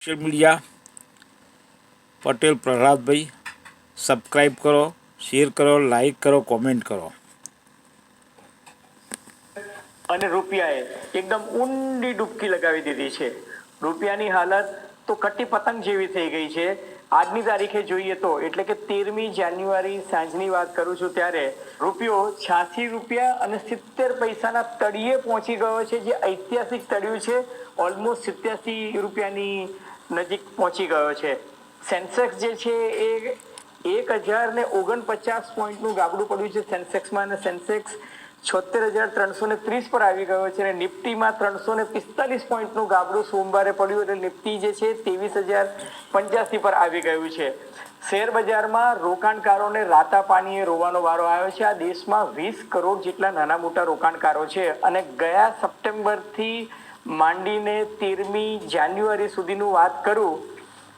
Social media Patel Prahladbhai subscribe કરો, share કરો, like કરો, કોમેન્ટ કરો. અને રૂપિયાએ એકદમ ઊંડી ડૂબકી લગાવી દીધી છે. રૂપિયાની હાલત તો કટી પતંગ જેવી થઈ ગઈ છે. આજની તારીખે જોઈએ તો એટલે કે 13મી જાન્યુઆરી સાંજની વાત કરું છું ત્યારે રૂપિયો 86 રૂપિયા અને 70 પૈસાના તળિયે પહોંચી ગયો છે, જે ઐતિહાસિક તળિયું છે. ઓલમોસ્ટ 87 રૂપિયાની નજીક પહોંચી ગયો છે. સેન્સેક્સ જે છે એ 1049 પોઈન્ટનું ગાબડું પડ્યું છે સેન્સેક્સમાં, અને સેન્સેક્સ 76,330 પર આવી ગયો છે. અને નિફ્ટીમાં 345 પોઈન્ટનું ગાબડું સોમવારે પડ્યું, એટલે નિફ્ટી જે છે 23,085 પર આવી ગયું છે. શેર બજારમાં રોકાણકારોને રાતા પાણીએ રોવાનો વારો આવ્યો છે. આ દેશમાં 20 કરોડ જેટલા નાના મોટા રોકાણકારો છે, અને ગયા સપ્ટેમ્બરથી માંડીને 13મી જાન્યુઆરી સુધીનું વાત કરું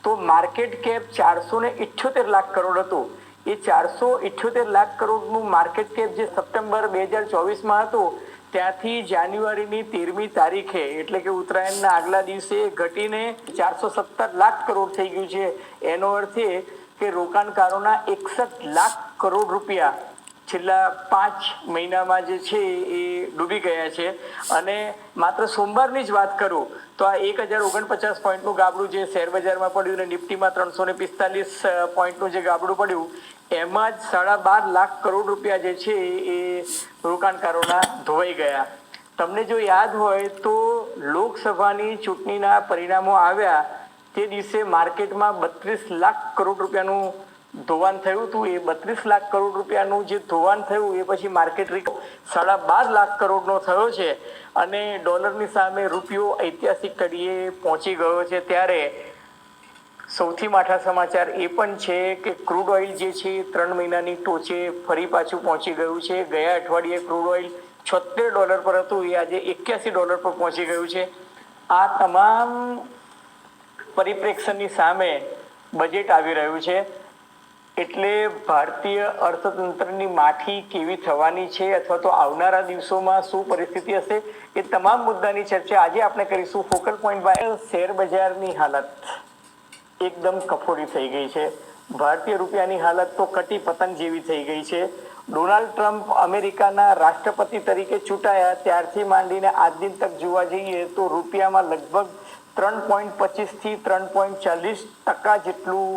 તો માર્કેટ કેપ 478 લાખ કરોડ હતું. એ 478 લાખ કરોડનું માર્કેટ કેપ જે સપ્ટેમ્બર 2024માં હતું, ત્યાંથી જાન્યુઆરીની 13મી તારીખે એટલે કે ઉત્તરાયણના આગલા દિવસે ઘટીને 417 લાખ કરોડ થઈ ગયું છે. એનો અર્થ એ કે રોકાણકારોના 61 લાખ કરોડ રૂપિયા છેલ્લા 5 મહિનામાં જે છે એ ડૂબી ગયા છે. અને માત્ર સોમવારની જ વાત કરું તો આ 1049 પોઈન્ટનું ગાબડું જે શેર બજારમાં પડ્યું અને નિફ્ટીમાં 345 પોઈન્ટનું જે ગાબડું પડ્યું, એમાં જ 12.5 લાખ કરોડ રૂપિયા જે છે એ રોકાણકારોના ધોવાઈ ગયા. તમને જો યાદ હોય તો લોકસભાની ચૂંટણીના પરિણામો આવ્યા તે દિવસે માર્કેટમાં 32 લાખ કરોડ રૂપિયાનું ધોવાણ થયું હતું. એ 32 લાખ કરોડ રૂપિયાનું જે ધોવાણ થયું એ પછી માર્કેટ 12.5 લાખ કરોડનો થયો છે. અને ડોલરની સામે રૂપિયો ઐતિહાસિક તળિયે પહોંચી ગયો છે. ત્યારે સૌથી મોટા સમાચાર એ પણ છે કે ક્રૂડ ઓઇલ જે છે 3 મહિનાની ટોચે ફરી પાછું પહોંચી ગયું છે. ગયા અઠવાડિયે ક્રૂડ ઓઇલ $76 પર હતું, એ આજે $81 પર પહોંચી ગયું છે. આ તમામ પરિપ્રેક્ષણની સામે બજેટ આવી રહ્યું છે, એટલે ભારતીય અર્થતંત્રની માઠી કેવી થવાની છે અથવા તો આવનારા દિવસોમાં શું પરિસ્થિતિ હશે, એ તમામ મુદ્દાની ચર્ચા આજે આપણે કરીશું. ફોકલ પોઈન્ટ બાય શેર બજારની હાલત એકદમ કફોડી થઈ ગઈ છે. ભારતીય રૂપિયાની હાલત તો કટી પતંગ જેવી થઈ ગઈ છે. ડોનાલ્ડ ટ્રમ્પ અમેરિકાના રાષ્ટ્રપતિ તરીકે ચૂંટાયા ત્યારથી માંડીને આજ દિન તક જોવા જઈએ તો રૂપિયામાં લગભગ 3.25 થી 3.40% જેટલું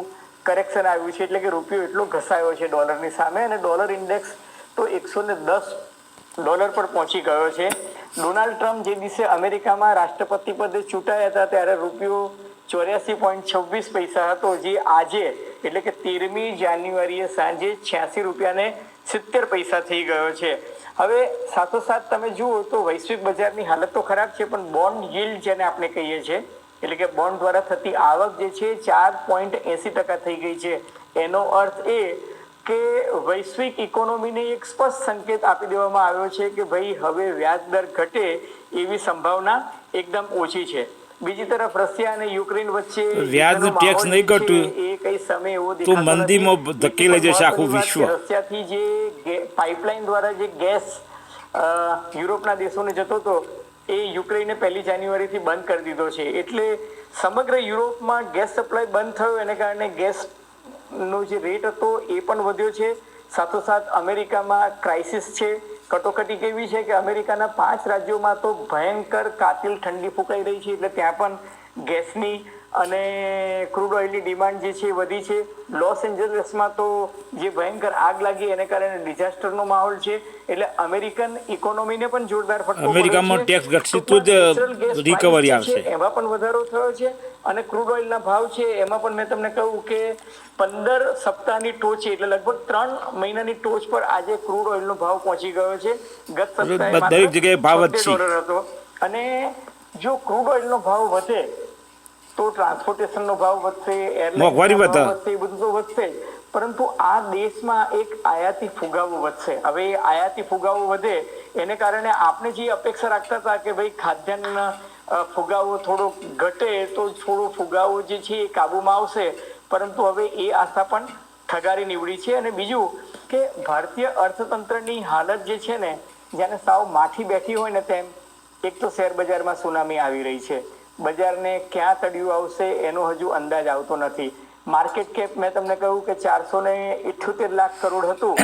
કરેક્શન આવ્યું છે. એટલે કે રૂપિયો એટલો ઘસાયો છે ડોલરની સામે, અને ડોલર ઇન્ડેક્સ તો $110 પર પહોંચી ગયો છે. ડોનાલ્ડ ટ્રમ્પ જે દિવસે અમેરિકામાં રાષ્ટ્રપતિ પદે ચૂંટાયા હતા ત્યારે રૂપિયો 84.26 પૈસા હતો, જે આજે એટલે કે 13મી જાન્યુઆરીએ સાંજે 86 રૂપિયાને 70 પૈસા થઈ ગયો છે. હવે સાથોસાથ તમે જુઓ તો વૈશ્વિક બજારની હાલત તો ખરાબ છે, પણ બોન્ડ yieldજેને આપણે કહીએ છીએ એટલે કે બોન્ડ દ્વારા થતી આવક જે છે 4.80% થઈ ગઈ છે. એનો અર્થ એ કે વૈશ્વિક ઇકોનોમીને એક સ્પષ્ટ સંકેત આપી દેવામાં આવ્યો છે કે ભાઈ હવે વ્યાજ દર ઘટે એવી સંભાવના એકદમ ઓછી છે. બીજી તરફ રશિયા અને યુક્રેન વચ્ચે વ્યાજ ટેક્સ નહીં ઘટ્યું એ કઈ સમય એવો તો મંદીમાં ધકેલાઈ જશે આખું વિશ્વ. રશિયાથી જે પાઇપલાઇન દ્વારા જે ગેસ યુરોપના દેશોને જતો હતો એ યુક્રેને 1 જાન્યુઆરીથી બંધ કરી દીધો છે. એટલે સમગ્ર યુરોપમાં ગેસ સપ્લાય બંધ થયો, એને કારણે ગેસનો જે રેટ હતો એ પણ વધ્યો છે. સાથોસાથ અમેરિકામાં ક્રાઇસિસ છે. કટોકટી કેવી છે કે અમેરિકાના 5 રાજ્યોમાં તો ભયંકર કાતિલ ઠંડી ફૂંકાઈ રહી છે, એટલે ત્યાં પણ ગેસની અને ક્રૂડ ઓઇલની ડિમાન્ડ જે છે વધી છે. લોસ એન્જલસમાં તો જે ભયંકર આગ લાગી એને કારણે ડિઝાસ્ટરનો માહોલ છે. એટલે અમેરિકન ઇકોનોમીને પણ જોરદાર ફટકો અમેરિકામાં ટેક્સ ઘટશે તો જ રિકવરી આવશે. એમાં પણ વધારો થયો છે. અને ક્રૂડ ઓઇલના ભાવ છે એમાં પણ મેં તમને કહ્યું કે 15 સપ્તાહની ટોચે એટલે લગભગ 3 મહિનાની ટોચ પર આજે ક્રૂડ ઓઇલનો ભાવ પહોંચી ગયો છે. ગત સપ્તાહે દરેક જગ્યાએ ભાવ જ છે. $70 હતો. અને જો ક્રૂડ ઓઇલનો ભાવ વધે તો ટ્રાન્સપોર્ટેશનનો ભાવ વધશે, મોંઘવારી વધશે, એ બધું તો વધશે જ, પરંતુ આ દેશમાં એક આયાતી ફુગાવો વધશે. હવે એ આયાતી ફુગાવો વધે એને કારણે આપણે જે અપેક્ષા રાખતા હતા કે ભાઈ ખાદ્યાન્ન ફુગાવો થોડો ઘટે તો થોડો ફુગાવો જે છે એ કાબુમાં આવશે, પરંતુ હવે એ આશા પણ ઠગારી નીવડી છે. અને બીજું કે ભારતીય અર્થતંત્રની હાલત જે છે ને, જાણે સાવ માઠી બેઠી હોય ને તેમ. એક તો શેર બજારમાં સુનામી આવી રહી છે, બજારને ક્યાં તળિયું આવશે એનો હજુ અંદાજ આવતો નથી. માર્કેટ કેપ મેં તમને કહ્યું કે 478 લાખ કરોડ હતું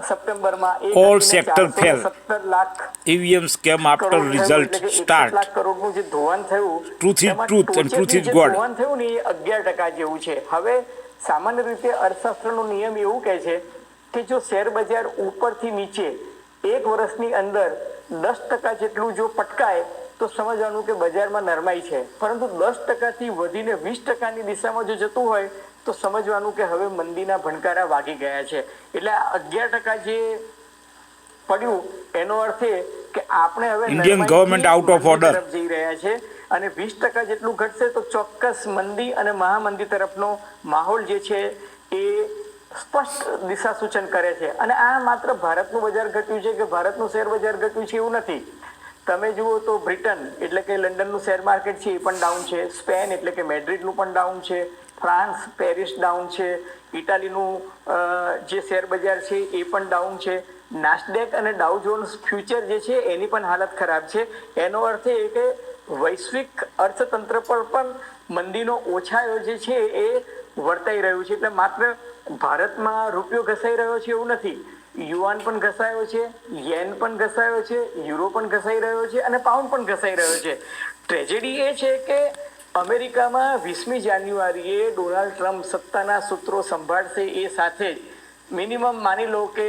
સપ્ટેમ્બરમાં, એ All ઘટીને sector fell. 417 lakh EVM scam after crore થયું. result એટલે કે 61 start. લાખ કરોડનું જે ધોવાણ થયું, Truth is એમાં truth and truth ટોચેથી is જે God. ધોવાણ થયું ને એ 11% જેવું છે. હવે સામાન્ય રીતે અર્થશાસ્ત્રનો નિયમ એવું કહે છે કે જો શેર બજાર ઉપરથી નીચે એક વર્ષની અંદર 10% જેટલું જો પટકાય તો સમજવાનું કે બજારમાં નરમાઈ છે, પરંતુ 10%થી વધીને 20%ની દિશામાં જો જતું હોય તો સમજવાનું કે હવે મંદીના ભણકારા વાગી ગયા છે. એટલે આ 11% જે પડ્યું એનો અર્થ એ કે આપણે હવે Indian government out of મંદી order. તરફ જઈ રહ્યા છે, અને 20% જેટલું ઘટશે તો ચોક્કસ મંદી અને મહામંદી તરફનો માહોલ જે છે એ સ્પષ્ટ દિશા સૂચન કરે છે. અને આ માત્ર ભારતનું બજાર ઘટ્યું છે કે ભારતનું શેર બજાર ઘટ્યું છે એવું નથી. તમે જુઓ તો બ્રિટન એટલે કે લંડનનું શેર માર્કેટ છે એ પણ ડાઉન છે, સ્પેન એટલે કે મેડ્રિડનું પણ ડાઉન છે, ફ્રાન્સ પેરિસ ડાઉન છે, ઇટાલીનું જે શેર બજાર છે એ પણ ડાઉન છે, નાસ્ડેક અને ડાઉ જોન્સ ફ્યુચર જે છે એની પણ હાલત ખરાબ છે. એનો અર્થ એ કે વૈશ્વિક અર્થતંત્ર પર પણ મંદીનો ઓછાયો જે છે એ વર્તાઈ રહ્યું છે. એટલે માત્ર ભારતમાં રૂપિયો ઘસાઈ રહ્યો છે એવું નથી, યુઆન પણ ઘસાયો છે, યેન પણ ઘસાયો છે, યુરો પણ ઘસાઈ રહ્યો છે અને પાઉન્ડ પણ ઘસાઈ રહ્યો છે. ટ્રેજેડી એ છે કે અમેરિકામાં 20મી જાન્યુઆરીએ ડોનાલ્ડ ટ્રમ્પ સત્તાના સૂત્રો સંભાળશે એ સાથે જ મિનિમમ માની લો કે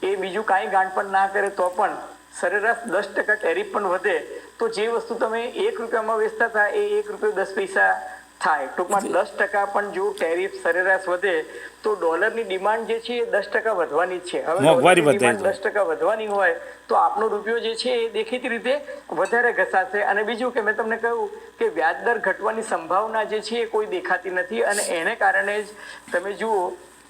એ બીજું કાંઈ ગાંઠ પણ ના કરે તો પણ સરેરાશ 10% ટેરિફ પણ વધે તો જે વસ્તુ તમે ₹1 વેચતા હતા એ ₹1.10 થાય. ટૂંકમાં 10% પણ જો ટેરિફ સરેરાશ વધે તો ડોલરની ડિમાન્ડ જે છે એ 10% વધવાની જ છે. હવે મોંઘવારી ડોલરની વધે ડિમાન્ડ 10% વધવાની હોય તો આપણો રૂપિયો જે છે એ દેખીતી રીતે વધારે ઘસાશે. અને બીજું કે મેં તમને કહ્યું કે વ્યાજદર ઘટવાની સંભાવના જે છે એ કોઈ દેખાતી નથી, અને એને કારણે જ તમે જુઓ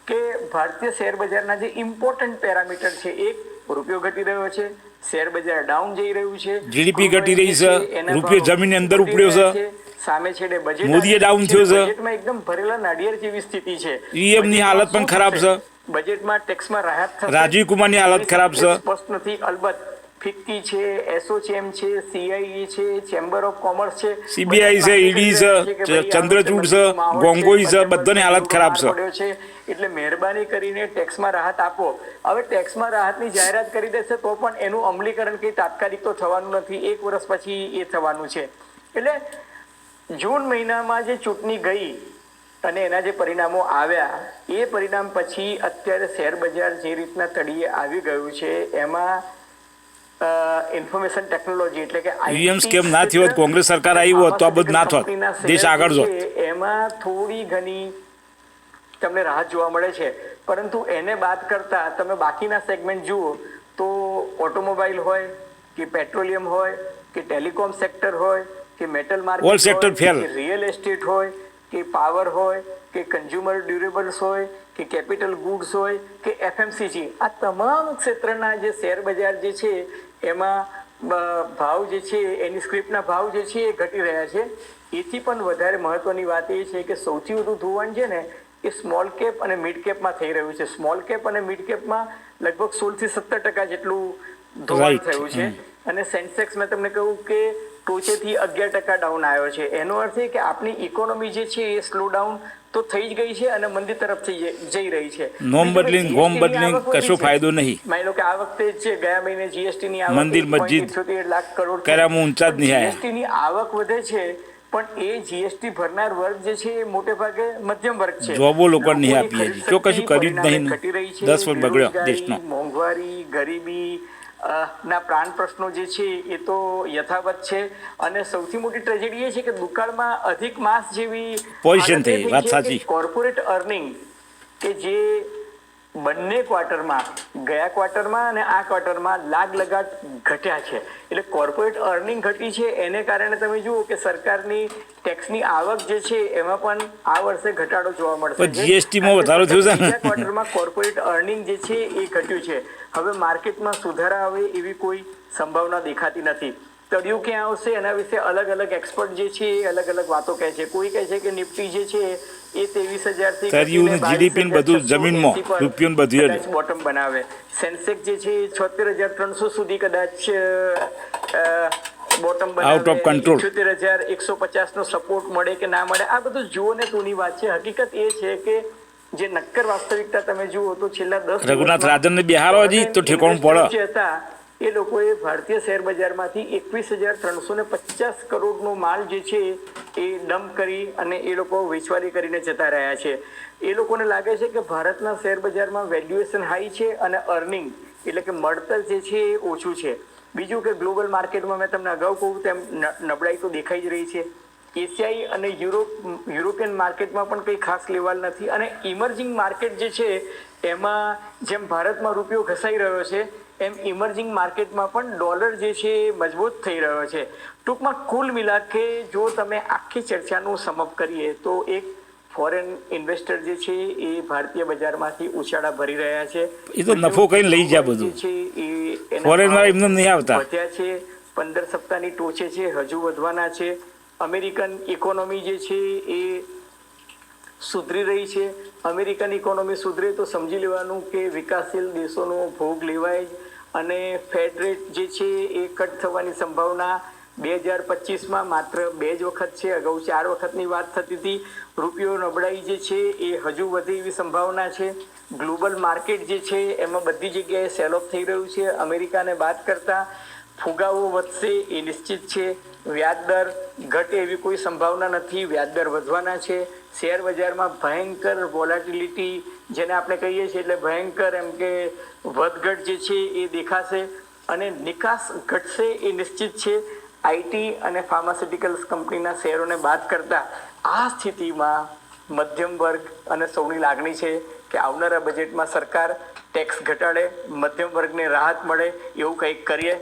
કે ભારતીય શેર બજારના જે ઇમ્પોર્ટન્ટ પેરામીટર છે, એક રૂપિયો ઘટી રહ્યો છે, શેર બજાર ડાઉન જઈ રહ્યું છે, GDP ઘટી રહી છે, એના રૂપિયો ભાવ જમીનની અંદર ઘટી ઉપડ્યો રહ્યા છે, સામે છેડે બજેટ મોદીએ ડાઉન થયો છે, બજેટમાં એકદમ ભરેલા નાળિયેર જેવી સ્થિતિ છે, EM ની હાલત પણ ખરાબ છે, બજેટમાં ટેક્સમાં રાહત થશે, રાજીવ કુમારની હાલત ખરાબ છે, સ્પષ્ટ નથી. અલબત્ત ફિક્કી છે, એસોચેમ છે, CIE છે, ચેમ્બર ઓફ કોમર્સ છે, CBI છે, ED છે, ચંદ્રચૂડ છે, ગોંગોઈ છે, બધાની હાલત ખરાબ છે. એટલે મહેરબાની કરીને ટેક્સમાં રાહત આપો. હવે ટેક્સમાં રાહતની જાહેરાત કરી દેશે તો પણ એનું અમલીકરણ કંઈ તાત્કાલિક તો થવાનું નથી, 1 વર્ષ પછી એ થવાનું છે. એટલે જૂન મહિનામાં જે ચૂંટણી ગઈ અને એના જે પરિણામો આવ્યા એ પરિણામ પછી અત્યારે શેર બજાર જે રીતના તળિયે આવી ગયું છે એમાં ઇન્ફોર્મેશન ટેકનોલોજી એટલે કે EVM સ્કેમ ના થયો હોત, કોંગ્રેસ સરકાર આવી હોત તો આ બધું ના થોત, દેશ આગળ જોત. એમાં થોડી ઘણી તમને રાહત જોવા મળે છે, પરંતુ એને બાદ કરતા તમે બાકીના સેગમેન્ટ જુઓ તો ઓટોમોબાઈલ હોય કે પેટ્રોલિયમ હોય કે ટેલિકોમ સેક્ટર હોય કે metal All sector market fail. હોય કે રિયલ એસ્ટેટ હોય કે પાવર હોય કે કન્ઝ્યુમર ડ્યુરેબલ્સ હોય કે કેપિટલ ગુડ્સ હોય કે FMCG, આ તમામ ક્ષેત્રના જે શેર બજાર જે છે એમાં ભાવ જે છે એની સ્ક્રિપ્ટના ભાવ જે છે એ ઘટી રહ્યા છે. એથી પણ વધારે મહત્વની વાત એ છે કે સૌથી વધુ ધોવાણ છે ને એ સ્મોલ કેપ અને મિડ કેપમાં થઈ રહ્યું છે. સ્મોલ કેપ અને મિડ કેપમાં લગભગ 16 થી 17% જેટલું ધોવાણ થયું છે. અને સેન્સેક્સ મેં તમને કહ્યું કે ટોચેથી 11% ડાઉન આવ્યો છે. એનો અર્થ એ કે આપણી ઇકોનોમી જે છે એ સ્લો ડાઉન તો થઈ જ ગઈ છે અને મંદી તરફ જઈ રહી છે. નોમ બદલિંગ હોમ બદલિંગ કશો ફાયદો નહીં. માની લો કે આ વખતે જ ગયા મહિને GST ની આવક મંદિર મસ્જિદ 1.78 લાખ કરોડ કર્યામાં ઊંચા જ નહીં આયા. GST ની આવક વધે છે પણ એ GST ભરનાર વર્ગ જે છે એ મોટે ભાગે મધ્યમ વર્ગ છે. જોબો લોકો નહીં આપી હજી, જો કશું કર્યું જ નહીં. ઘટી રહી છે. 10 વર્ષ બગડ્યો દેશનો. મોંઘવારી, ગરીબી ના પ્રાણ પ્રશ્નો જે છે એ તો યથાવત છે. અને સૌથી મોટી ટ્રેજેડી એ છે કે દુકાળમાં અધિક માસ જેવી પોઝિશન થઈ, વાત સાચી. કોર્પોરેટ અર્નિંગ કે જે બંને ક્વાર્ટરમાં, ગયા ક્વાર્ટરમાં અને આ ક્વાર્ટરમાં લાગ ઘટ્યા છે. એટલે કોર્પોરેટ અર્નિંગ ઘટી છે એને કારણે તમે જુઓ કે સરકારની ટેક્સની આવક જે છે એમાં પણ આ વર્ષે ઘટાડો જોવા મળશે. GST માં વધારો થયો છે ને. ક્વાર્ટરમાં કોર્પોરેટ અર્નિંગ જે છે એ ઘટ્યું છે. હવે માર્કેટમાં સુધારા આવે એવી કોઈ સંભાવના દેખાતી નથી. તળિયું ક્યાં આવશે એના વિશે અલગ અલગ એક્સપર્ટ જે છે એ અલગ અલગ વાતો કહે છે. કોઈ કહે છે કે નિફ્ટી જે છે એ 23,000 થી તળિયું ને GDP ને બધું જમીનમાં, રૂપિયો ને બધું કદાચ બોટમ બનાવે. સેન્સેક્સ જે છે 76,300 સુધી કદાચ બોટમ Out of control. 78,150 નો સપોર્ટ મળે કે ના મળે, આ બધું જુઓ ને તોની વાત છે. હકીકત એ છે કે જે નક્કર વાસ્તવિકતા તમે જુઓ તો છેલ્લા 10 રઘુનાથ રાજનને બિહારો હજી તો ઠેકાણું પડે. જે હતા એ લોકોએ ભારતીય શેર બજારમાંથી 21,350 કરોડનો માલ જે છે એ ડમ્પ કરી અને એ લોકો વેચવાલી કરીને જતા રહ્યા છે. એ લોકોને લાગે છે કે ભારતના શેર બજારમાં વેલ્યુએશન હાઈ છે અને અર્નિંગ એટલે કે મળતર જે છે એ ઓછું છે. બીજું કે ગ્લોબલ માર્કેટમાં મેં તમને અગાઉ કહું તેમ નબળાઈ તો દેખાઈ જ રહી છે. એશિયાઈ અને યુરોપિયન માર્કેટમાં પણ કંઈ ખાસ લેવાલ નથી અને ઇમર્જિંગ માર્કેટ જે છે એમાં જેમ ભારતમાં રૂપિયો ઘસાઈ રહ્યો છે એમ ઇમર્જિંગ માર્કેટમાં પણ ડોલર જે છે એ મજબૂત થઈ રહ્યો છે. ટૂંકમાં કુલ મિલા કે જો તમે આખી ચર્ચાનું સમઅપ કરીએ તો એક ફોરેન ઇન્વેસ્ટર જે છે એ ભારતીય બજારમાંથી ઉછાળા ભરી રહ્યા છે. એ તો નફો કઈ લઈ જાય બધું છે એ ફોરેન વાળા એમને નહીં આવતા. વધ્યા છે 15 સપ્તાહની ટોચે છે, હજુ વધવાના છે. અમેરિકન ઇકોનોમી જે છે એ સુધરી રહી છે. અમેરિકન ઇકોનોમી સુધરે તો સમજી લેવાનું કે વિકાસશીલ દેશોનો ભોગ લેવાય જ અને ફેડ રેટ જે છે એ કટ થવાની સંભાવના 2025માં માત્ર 2 જ વખત છે. અગાઉ 4 વખતની વાત થતી હતી. રૂપિયો નબળાઈ જે છે એ હજુ વધે એવી સંભાવના છે. ગ્લોબલ માર્કેટ જે છે એમાં બધી જગ્યાએ સેલ ઓફ થઈ રહ્યું છે. અમેરિકાને બાદ કરતા ફુગાવો વધશે એ નિશ્ચિત છે. વ્યાજદર ઘટે એવી કોઈ સંભાવના નથી, વ્યાજદર વધવાના છે. શેર બજારમાં ભયંકર વોલેટિલિટી જેને આપણે કહીએ છીએ એટલે ભયંકર એમ કે વધઘટ જે છે એ દેખાશે અને નિકાસ ઘટશે એ નિશ્ચિત છે. આઈટી અને ફાર્માસ્યુટિકલ્સ કંપનીના શેરોને બાદ કરતા આ સ્થિતિમાં મધ્યમ વર્ગ અને સૌની લાગણી છે કે આવનારા બજેટમાં સરકાર ટેક્સ ઘટાડે, મધ્યમ વર્ગને રાહત મળે એવું કંઈક કરીએ.